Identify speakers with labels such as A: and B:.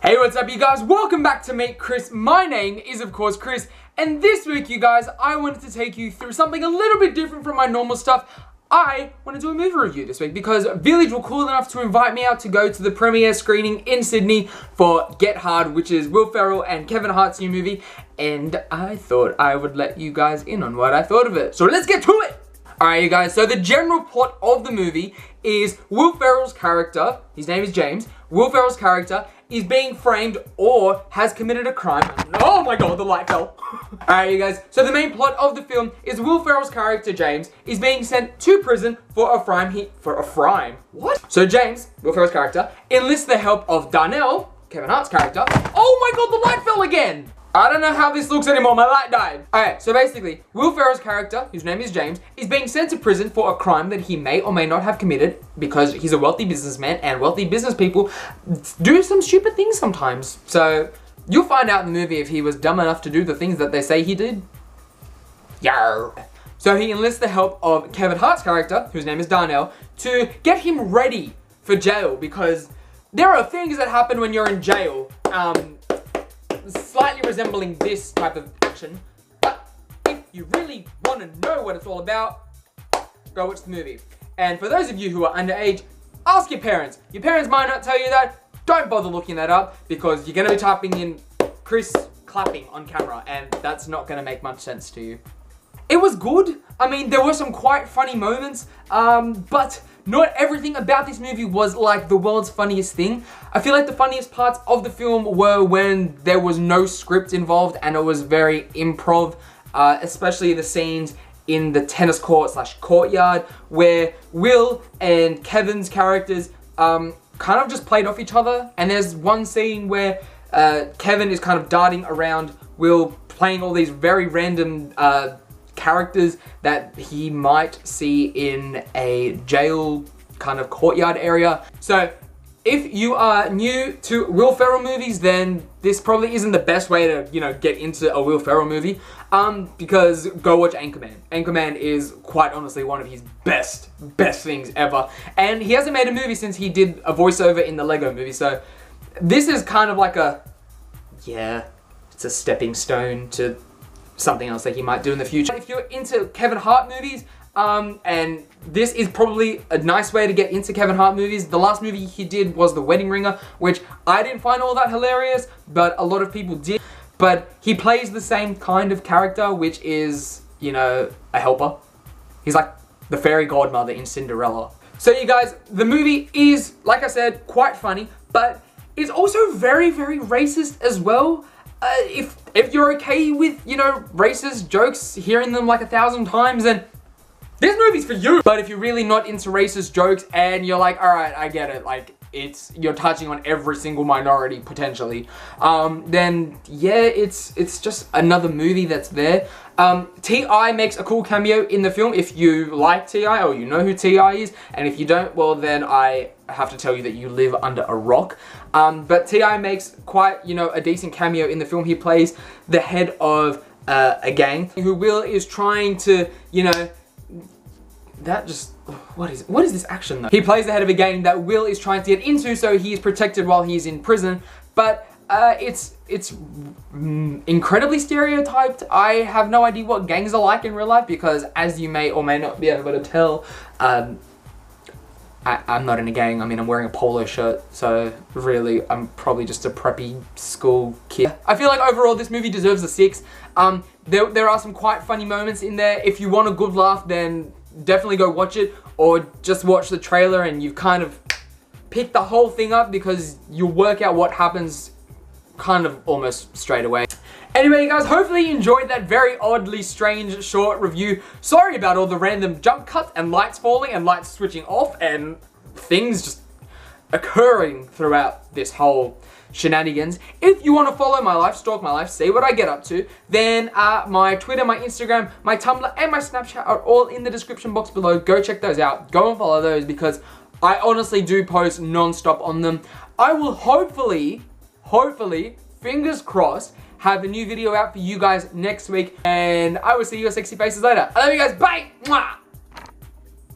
A: Hey, what's up you guys? Welcome back to Meet Chris. My name is of course Chris, and this week you guys, I wanted to take you through something a little bit different from my normal stuff. I want to do a movie review this week because Village were cool enough to invite me out to go to the premiere screening in Sydney for Get Hard, which is Will Ferrell and Kevin Hart's new movie, and I thought I would let you guys in on what I thought of it. So let's get to it! Alright you guys, so the general plot of the movie is Will Ferrell's character, his name is James, Will Ferrell's character is being framed or has committed a crime. Oh my god, the light fell. Alright you guys, so the main plot of the film is Will Ferrell's character James is being sent to prison for a crime. What? So James, Will Ferrell's character, enlists the help of Darnell, Kevin Hart's character. Oh my god, the light fell again! I don't know how this looks anymore, my light died. Alright, so basically, Will Ferrell's character, whose name is James, is being sent to prison for a crime that he may or may not have committed because he's a wealthy businessman and wealthy business people do some stupid things sometimes. So, you'll find out in the movie if he was dumb enough to do the things that they say he did. Yarr. So he enlists the help of Kevin Hart's character, whose name is Darnell, to get him ready for jail because there are things that happen when you're in jail. Slightly resembling this type of action, but if you really want to know what it's all about, go watch the movie. And for those of you who are underage, ask your parents. Your parents might not tell you that. Don't bother looking that up because you're going to be typing in Chris clapping on camera and that's not going to make much sense to you. It was good. I mean, there were some quite funny moments, but not everything about this movie was like the world's funniest thing. I feel like the funniest parts of the film were when there was no script involved and it was very improv, especially the scenes in the tennis court / courtyard where Will and Kevin's characters kind of just played off each other. And there's one scene where Kevin is kind of darting around Will, playing all these very random characters that he might see in a jail kind of courtyard area. So if you are new to Will Ferrell movies, then this probably isn't the best way to, you know, get into a Will Ferrell movie, because go watch Anchorman. Anchorman is quite honestly one of his best things ever. And he hasn't made a movie since he did a voiceover in the Lego movie, so this is kind of like it's a stepping stone to something else that he might do in the future. If you're into Kevin Hart movies, and this is probably a nice way to get into Kevin Hart movies. The last movie he did was The Wedding Ringer, which I didn't find all that hilarious, but a lot of people did. But he plays the same kind of character, which is, you know, a helper. He's like the fairy godmother in Cinderella. So you guys, the movie is, like I said, quite funny, but it's also very, very racist as well. If you're okay with, you know, racist jokes, hearing them like 1,000 times, then this movie's for you. But if you're really not into racist jokes and you're like, alright, I get it, like, you're touching on every single minority, potentially, then yeah, it's just another movie that's there. T.I. makes a cool cameo in the film if you like T.I. or you know who T.I. is, and if you don't, well then I have to tell you that you live under a rock. But T.I. makes quite, you know, a decent cameo in the film. He plays the head of a gang who Will is trying to, you know, what is this action though? He plays the head of a gang that Will is trying to get into so he is protected while he's in prison, but it's incredibly stereotyped. I have no idea what gangs are like in real life because, as you may or may not be able to tell, I'm not in a gang. I mean, I'm wearing a polo shirt, so really, I'm probably just a preppy school kid. I feel like overall, this movie deserves a 6. There are some quite funny moments in there. If you want a good laugh, then definitely go watch it, or just watch the trailer and you've kind of picked the whole thing up because you'll work out what happens kind of almost straight away. Anyway, you guys, hopefully you enjoyed that very oddly strange short review. Sorry about all the random jump cuts and lights falling and lights switching off and things just occurring throughout this whole shenanigans. If you want to follow my life, stalk my life, see what I get up to, then my Twitter, my Instagram, my Tumblr, and my Snapchat are all in the description box below. Go check those out. Go and follow those because I honestly do post non-stop on them. I will hopefully, fingers crossed, have a new video out for you guys next week, and I will see your sexy faces later. I love you guys. Bye! Mwah!